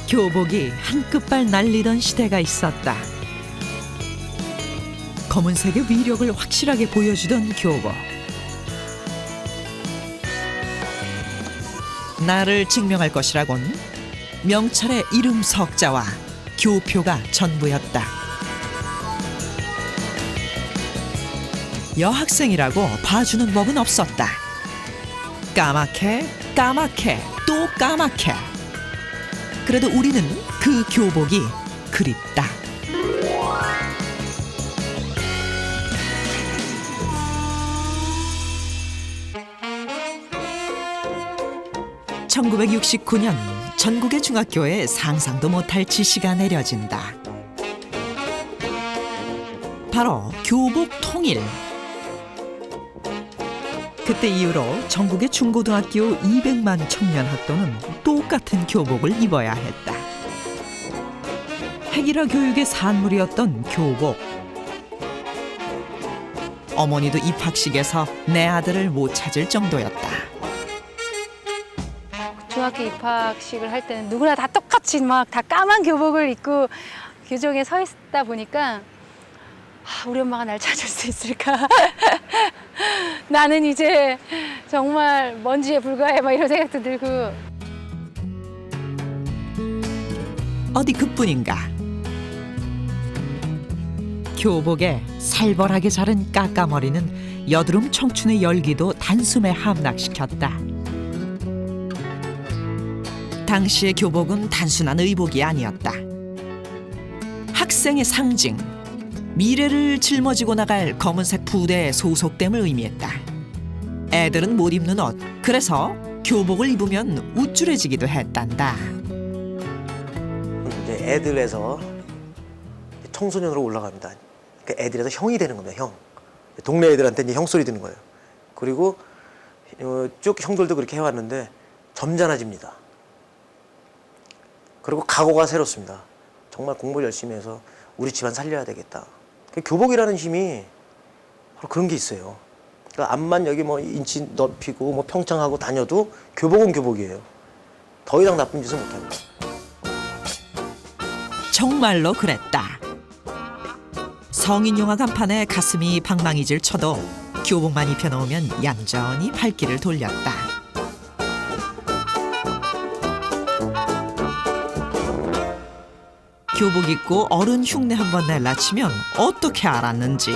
교복이 한 끝발 날리던 시대가 있었다. 검은색의 위력을 확실하게 보여주던 교복. 나를 증명할 것이라곤 명찰의 이름 석자와 교표가 전부였다. 여학생이라고 봐주는 법은 없었다. 까맣게 까맣게 또 까맣게. 그래도 우리는 그 교복이 그립다. (1969년) 전국의 중학교에 상상도 못할 지시가 내려진다. 바로 교복 통일. 그때 이후로 전국의 중고등학교 200만 청년 학도는 똑같은 교복을 입어야 했다. 핵일화 교육의 산물이었던 교복. 어머니도 입학식에서 내 아들을 못 찾을 정도였다. 중학교 입학식을 할 때는 누구나 다 똑같이 막 다 까만 교복을 입고 교정에 서 있다 보니까 우리 엄마가 날 찾을 수 있을까? 나는 이제 정말 먼지에 불과해 막 이런 생각도 들고. 어디 그뿐인가. 교복에 살벌하게 자른 까까머리는 여드름 청춘의 열기도 단숨에 함락시켰다. 당시의 교복은 단순한 의복이 아니었다. 학생의 상징, 미래를 짊어지고 나갈 검은색 부대의 소속됨을 의미했다. 애들은 못 입는 옷, 그래서 교복을 입으면 우쭐해지기도 했단다. 이제 애들에서 청소년으로 올라갑니다. 그러니까 애들에서 형이 되는 겁니다. 형. 동네 애들한테 이제 형 소리 듣는 거예요. 그리고 쭉 형들도 그렇게 해왔는데 점잖아집니다. 그리고 각오가 새롭습니다. 정말 공부를 열심히 해서 우리 집안 살려야 되겠다. 교복이라는 힘이 바로 그런 게 있어요. 그러니까 앞만 여기 뭐 인치 넓히고 뭐 평창하고 다녀도 교복은 교복이에요. 더 이상 나쁜 짓은 못합니다. 정말로 그랬다. 성인 영화 간판에 가슴이 방망이질 쳐도 교복만 입혀놓으면 얌전히 발길을 돌렸다. 교복 입고 어른 흉내 한번 낼라 치면 어떻게 알았는지.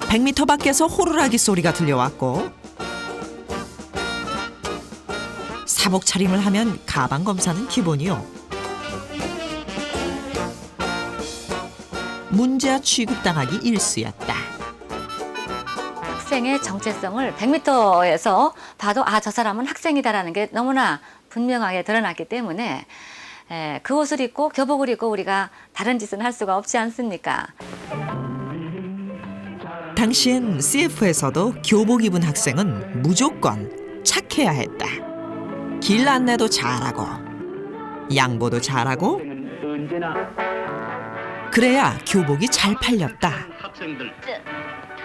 100m 밖에서 호루라기 소리가 들려왔고 사복 차림을 하면 가방 검사는 기본이요. 문제아 취급당하기 일쑤였다. 학생의 정체성을 100m에서 봐도 저 사람은 학생이다라는 게 너무나 분명하게 드러났기 때문에 그 옷을 입고 교복을 입고 우리가 다른 짓은 할 수가 없지 않습니까? 당시엔 CF에서도 교복 입은 학생은 무조건 착해야 했다. 길 안내도 잘하고 양보도 잘하고 그래야 교복이 잘 팔렸다.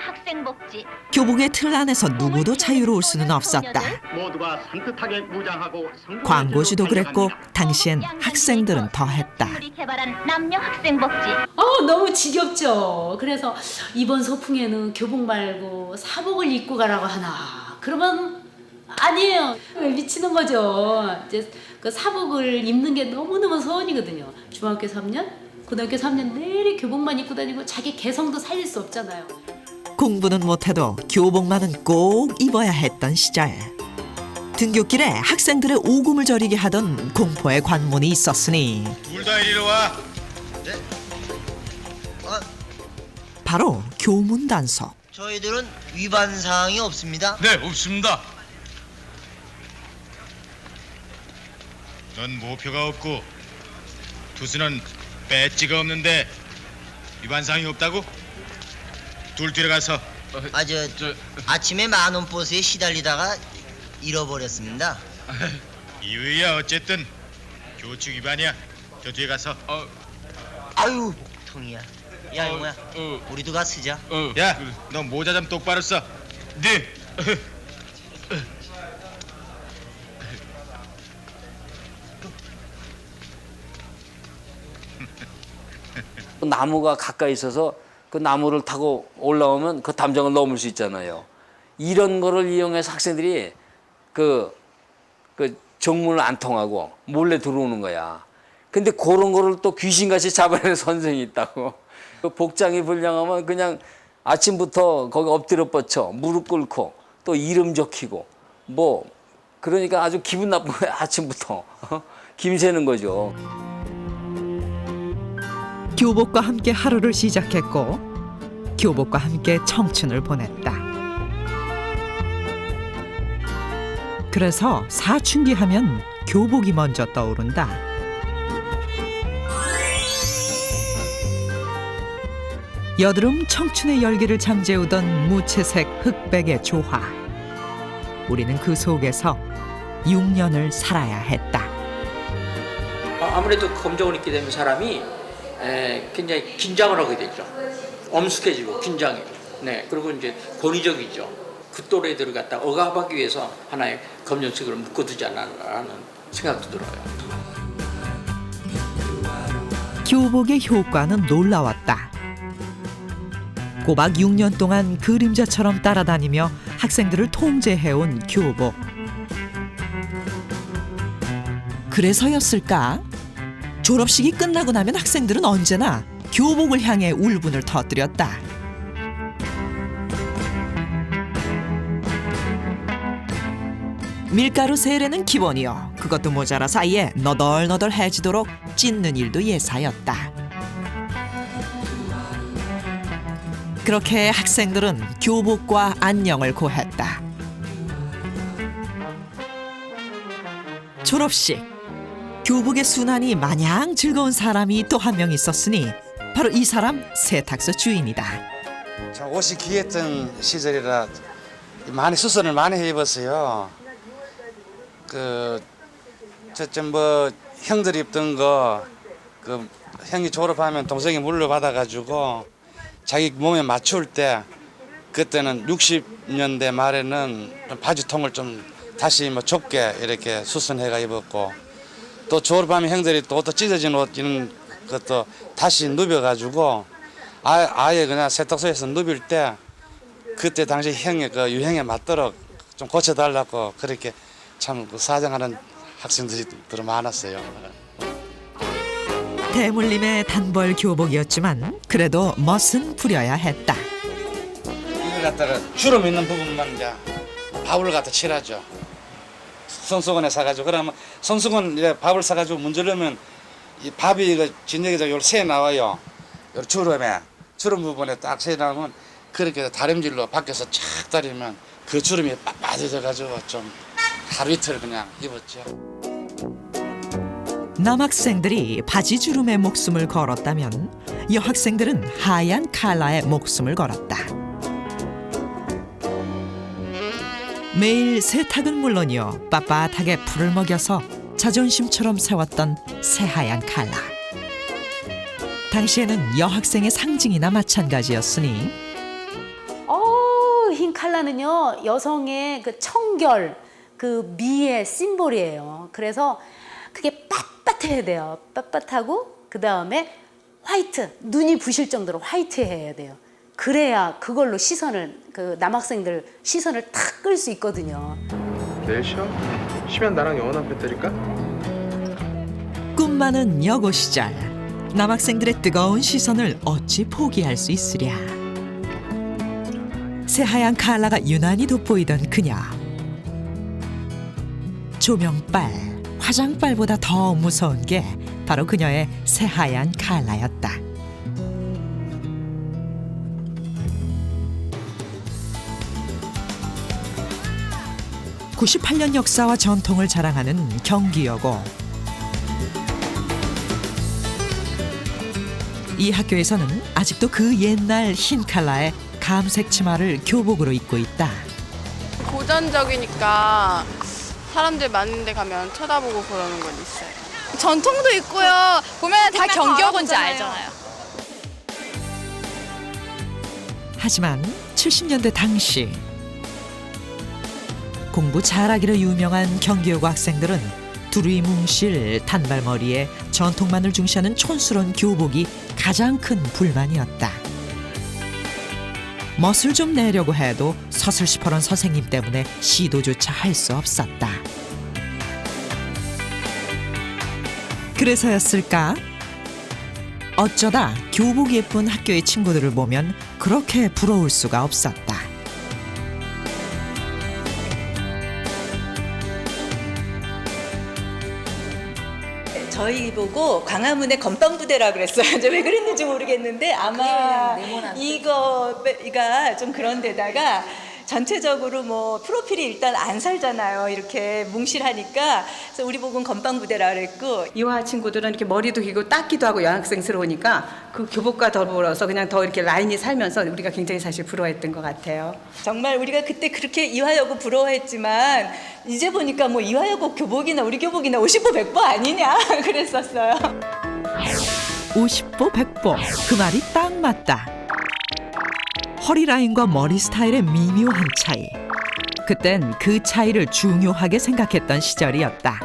학생복지. 교복의 틀 안에서 누구도 자유로울 수는 없었다. 모두가 산뜻하게 무장하고 광고주도 그랬고 당시엔 학생들은 더했다. 우리 개발한 남녀 학생복지. 너무 지겹죠. 그래서 이번 소풍에는 교복 말고 사복을 입고 가라고 하나. 그러면 아니에요. 미치는 거죠. 이제 그 사복을 입는 게 너무너무 소원이거든요. 중학교 3년, 고등학교 3년 내리 교복만 입고 다니고 자기 개성도 살릴 수 없잖아요. 공부는 못해도 교복만은 꼭 입어야 했던 시절. 등굣길에 학생들의 오금을 저리게 하던 공포의 관문이 있었으니 둘 다 이리로 와. 네? 바로 교문 단속. 저희들은 위반 사항이 없습니다. 네, 없습니다. 넌 모표가 없고 투수는 배지가 없는데 위반 사항이 없다고? 둘 뒤로 가서. 아침에 만원 버스에 시달리다가 잃어버렸습니다. 이유야 어쨌든 교칙 위반이야. 저 뒤에 가서. 아유 복통이야. 야 용호야 우리도 가 쓰자. 야, 너 모자 좀 똑바로 써. 네. 나무가 가까이 있어서 그 나무를 타고 올라오면 그 담장을 넘을 수 있잖아요. 이런 거를 이용해서 학생들이 그 정문을 안 통하고 몰래 들어오는 거야. 근데 그런 거를 또 귀신같이 잡아내는 선생이 있다고. 그 복장이 불량하면 그냥 아침부터 거기 엎드려 뻗쳐 무릎 꿇고 또 이름 적히고 뭐 그러니까 아주 기분 나쁜 거야. 아침부터 김새는 거죠. 교복과 함께 하루를 시작했고 교복과 함께 청춘을 보냈다. 그래서 사춘기 하면 교복이 먼저 떠오른다. 여드름 청춘의 열기를 잠재우던 무채색 흑백의 조화. 우리는 그 속에서 6년을 살아야 했다. 아무래도 검정을 입게 되면 사람이 굉장히 긴장을 하게 되죠. 엄숙해지고 긴장해요. 네, 그리고 이제 권위적이죠. 그 또래들을 갖다 억압하기 위해서 하나의 검정색을 묶어두지 않았나라는 생각도 들어요. 교복의 효과는 놀라웠다. 꼬박 6년 동안 그림자처럼 따라다니며 학생들을 통제해온 교복. 그래서였을까? 졸업식이 끝나고 나면 학생들은 언제나 교복을 향해 울분을 터뜨렸다. 밀가루 세례는 기본이요. 그것도 모자라 사이에 너덜너덜해지도록 찢는 일도 예사였다. 그렇게 학생들은 교복과 안녕을 고했다. 졸업식. 교복의 순환이 마냥 즐거운 사람이 또 한 명 있었으니 바로 이 사람 세탁소 주인이다. 저 옷이 귀했던 시절이라 많이 수선을 많이 해입었어요. 저좀 뭐 형들이 입던 거 형이 졸업하면 동생이 물려받아 가지고 자기 몸에 맞출 때 그때는 60년대 말에는 좀 바지통을 좀 다시 뭐 좁게 이렇게 수선해가 입었고 또 졸업하면 형들이 또 찢어진 옷 이런 것도 다시 누벼가지고 아예 그냥 세탁소에서 누빌 때 그때 당시 형의 그 유행에 맞도록 좀 고쳐달라고 그렇게 참 사정하는 학생들이 더 많았어요. 대물림의 단벌 교복이었지만 그래도 멋은 부려야 했다. 이걸 갖다가 주름 있는 부분만 이제 밥을 갖다 칠하죠. 손수건에 사가지고 그러면 손수건 밥을 사가지고 문지르면 이 밥이 이거 진흙에서 요 새 나와요. 요 주름 부분에 딱 새 나오면 그렇게 다림질로 밖에서 착 다리면 그 주름이 빠져져가지고 좀 하루 이틀 그냥 입었죠. 남학생들이 바지 주름에 목숨을 걸었다면 여학생들은 하얀 칼라에 목숨을 걸었다. 매일 세탁은 물론이요 빳빳하게 풀을 먹여서 자존심처럼 세웠던 새하얀 칼라. 당시에는 여학생의 상징이나 마찬가지였으니 흰 칼라는요 여성의 그 청결, 그 미의 심볼이에요. 그래서 그게 빳빳해야 돼요. 빳빳하고 그 다음에 화이트, 눈이 부실 정도로 화이트해야 돼요. 그래야 그걸로 그 남학생들 시선을 탁 끌 수 있거든요. 내일 쉬어? 쉬면 나랑 영원 한편 때릴까? 꿈 많은 여고 시절. 남학생들의 뜨거운 시선을 어찌 포기할 수 있으랴. 새하얀 칼라가 유난히 돋보이던 그녀. 조명빨, 화장빨보다 더 무서운 게 바로 그녀의 새하얀 칼라였다. (98년) 역사와 전통을 자랑하는 경기여고. 이 학교에서는 아직도 그 옛날 흰 칼라의 감색 치마를 교복으로 입고 있다. 고전적이니까 사람들 많은 데 가면 쳐다보고 그러는 건 있어요. 전통도 있고요. 보면 다 경기여고인지 알잖아요. 하지만 70년대 당시 공부 잘하기로 유명한 경기여고 학생들은 두루뭉실 단발머리에 전통만을 중시하는 촌스러운 교복이 가장 큰 불만이었다. 멋을 좀 내려고 해도 서슬시퍼런 선생님 때문에 시도조차 할 수 없었다. 그래서였을까? 어쩌다 교복 예쁜 학교의 친구들을 보면 그렇게 부러울 수가 없었다. 저희 보고 광화문의 건빵부대라 그랬어요. 왜 그랬는지 모르겠는데 아마 이거가 좀 그런 데다가 전체적으로 뭐 프로필이 일단 안 살잖아요. 이렇게 뭉실하니까. 그래서 우리 보고는 건빵부대라 그랬고, 이화 친구들은 이렇게 머리도 길고 닦기도 하고 여학생스러우니까 그 교복과 더불어서 그냥 더 이렇게 라인이 살면서 우리가 굉장히 사실 부러워했던 것 같아요. 정말 우리가 그때 그렇게 이화여고 부러워했지만 이제 보니까 뭐 이화여고 교복이나 우리 교복이나 50보 100보 아니냐 그랬었어요. 50보 100보 그 말이 딱 맞다. 허리 라인과 머리 스타일의 미묘한 차이. 그땐 그 차이를 중요하게 생각했던 시절이었다.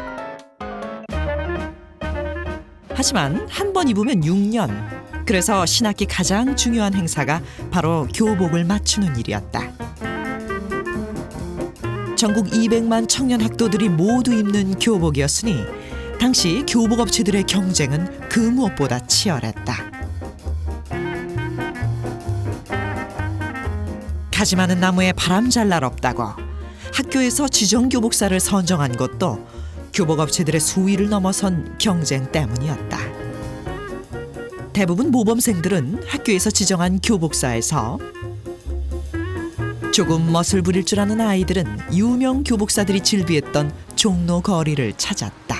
하지만 한 번 입으면 6년. 그래서 신학기 가장 중요한 행사가 바로 교복을 맞추는 일이었다. 전국 200만 청년 학도들이 모두 입는 교복이었으니 당시 교복업체들의 경쟁은 그 무엇보다 치열했다. 가지 많은 나무에 바람 잘 날 없다고 학교에서 지정 교복사를 선정한 것도 교복업체들의 수위를 넘어선 경쟁 때문이었다. 대부분 모범생들은 학교에서 지정한 교복사에서, 조금 멋을 부릴 줄 아는 아이들은 유명 교복사들이 즐비했던 종로 거리를 찾았다.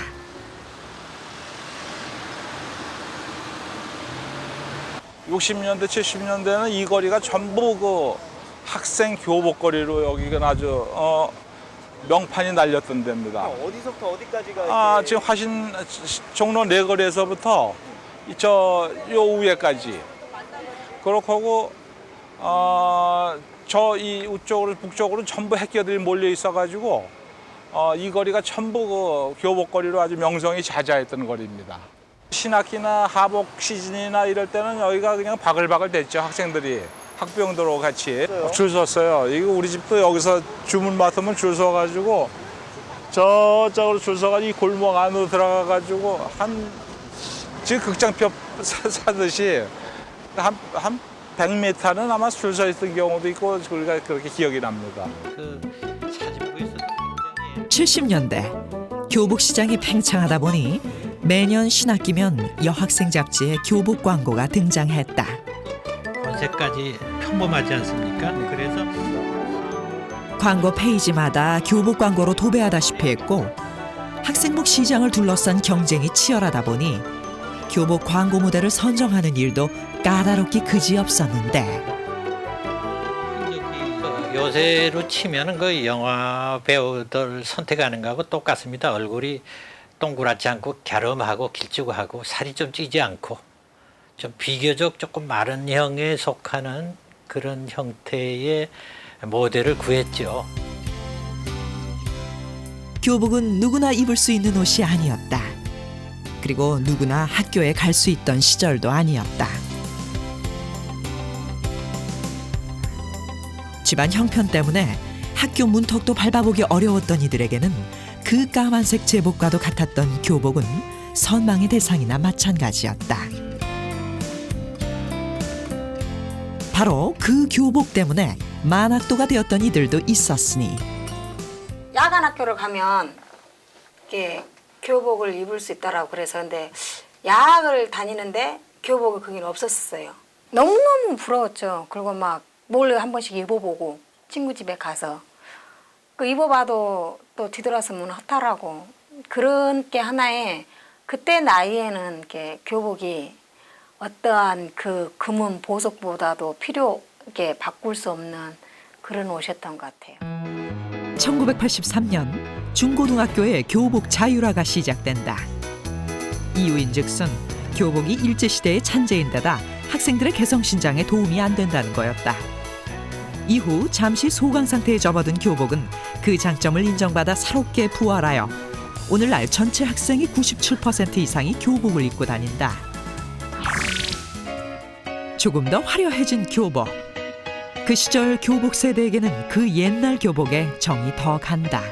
(60년대) (70년대는) 이 거리가 전부 그 학생 교복거리로 여기가 아주 명판이 날렸던 데입니다. 어디서부터 어디까지가? 지금 종로 내거리에서부터 요 위에까지. 그렇고 저 이 우쪽으로 북쪽으로 전부 학교들이 몰려 있어가지고 이 거리가 전부 그 교복거리로 아주 명성이 자자했던 거리입니다. 신학기나 하복 시즌이나 이럴 때는 여기가 그냥 바글바글 됐죠. 학생들이 학부형들하고 같이 줄 섰어요. 이거 우리 집도 여기서 주문 맡으면 줄 서가지고 저쪽으로 줄 서가지고 이 골목 안으로 들어가가지고 지금 극장표 사듯이 한 100m는 아마 줄 서 있던 경우도 있고 우리가 그렇게 기억이 납니다. 70년대 교복 시장이 팽창하다 보니 매년 신학기면 여학생 잡지에 교복 광고가 등장했다. 권색까지 평범하지 않습니까? 그래서 광고 페이지마다 교복 광고로 도배하다시피 했고 학생복 시장을 둘러싼 경쟁이 치열하다 보니 교복 광고 모델을 선정하는 일도 까다롭기 그지없었는데, 요새로 치면은 그 영화 배우들 선택하는 거하고 똑같습니다. 얼굴이 동그랗지 않고 갸름하고 길쭉하고 살이 좀 찌지 않고 좀 비교적 조금 마른 형에 속하는 그런 형태의 모델을 구했죠. 교복은 누구나 입을 수 있는 옷이 아니었다. 그리고 누구나 학교에 갈 수 있던 시절도 아니었다. 집안 형편 때문에 학교 문턱도 밟아보기 어려웠던 이들에게는 그 까만색 제복과도 같았던 교복은 선망의 대상이나 마찬가지였다. 바로 그 교복 때문에 만학도가 되었던 이들도 있었으니, 야간 학교를 가면 이렇게 교복을 입을 수 있다라고 그래서 근데 야학을 다니는데 교복이 거기는 없었어요. 너무너무 부러웠죠. 그리고 막 몰래 한 번씩 입어보고 친구 집에 가서 그 입어봐도 또 뒤돌아서면 허탈하고 그런 게 하나에 그때 나이에는 이렇게 교복이 어떠한 그 금은 보석보다도 필요 있게 바꿀 수 없는 그런 옷이었던 것 같아요. 1983년 중고등학교의 교복 자율화가 시작된다. 이유인즉슨 교복이 일제시대의 찬제인데다 학생들의 개성신장에 도움이 안 된다는 거였다. 이후 잠시 소강 상태에 접어든 교복은 그 장점을 인정받아 새롭게 부활하여 오늘날 전체 학생의 97% 이상이 교복을 입고 다닌다. 조금 더 화려해진 교복. 그 시절 교복 세대에게는 그 옛날 교복의 정이 더 간다.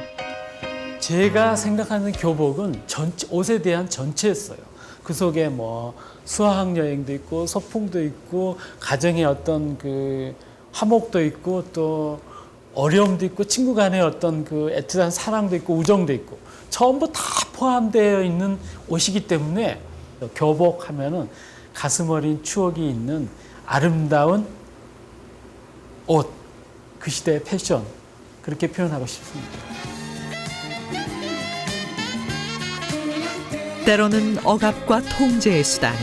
제가 생각하는 교복은 옷에 대한 전체였어요. 그 속에 뭐 수학 여행도 있고 소풍도 있고 가정의 어떤 그 화목도 있고 또 어려움도 있고 친구 간의 어떤 그 애틋한 사랑도 있고 우정도 있고 전부 다 포함되어 있는 옷이기 때문에 교복 하면은 가슴 어린 추억이 있는 아름다운 옷, 그 시대의 패션 그렇게 표현하고 싶습니다. 때로는 억압과 통제의 수단이,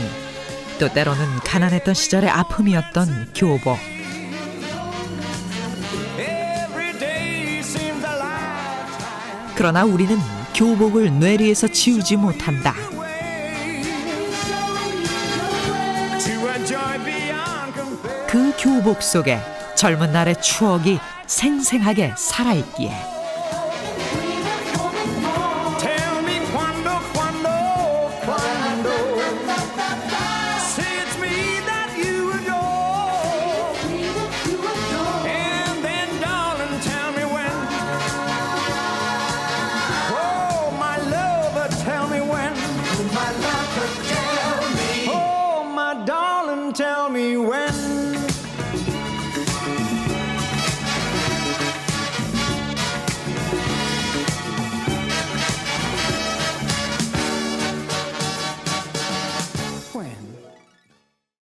또 때로는 가난했던 시절의 아픔이었던 교복. 그러나 우리는 교복을 뇌리에서 지우지 못한다. 그 교복 속에 젊은 날의 추억이 생생하게 살아있기에.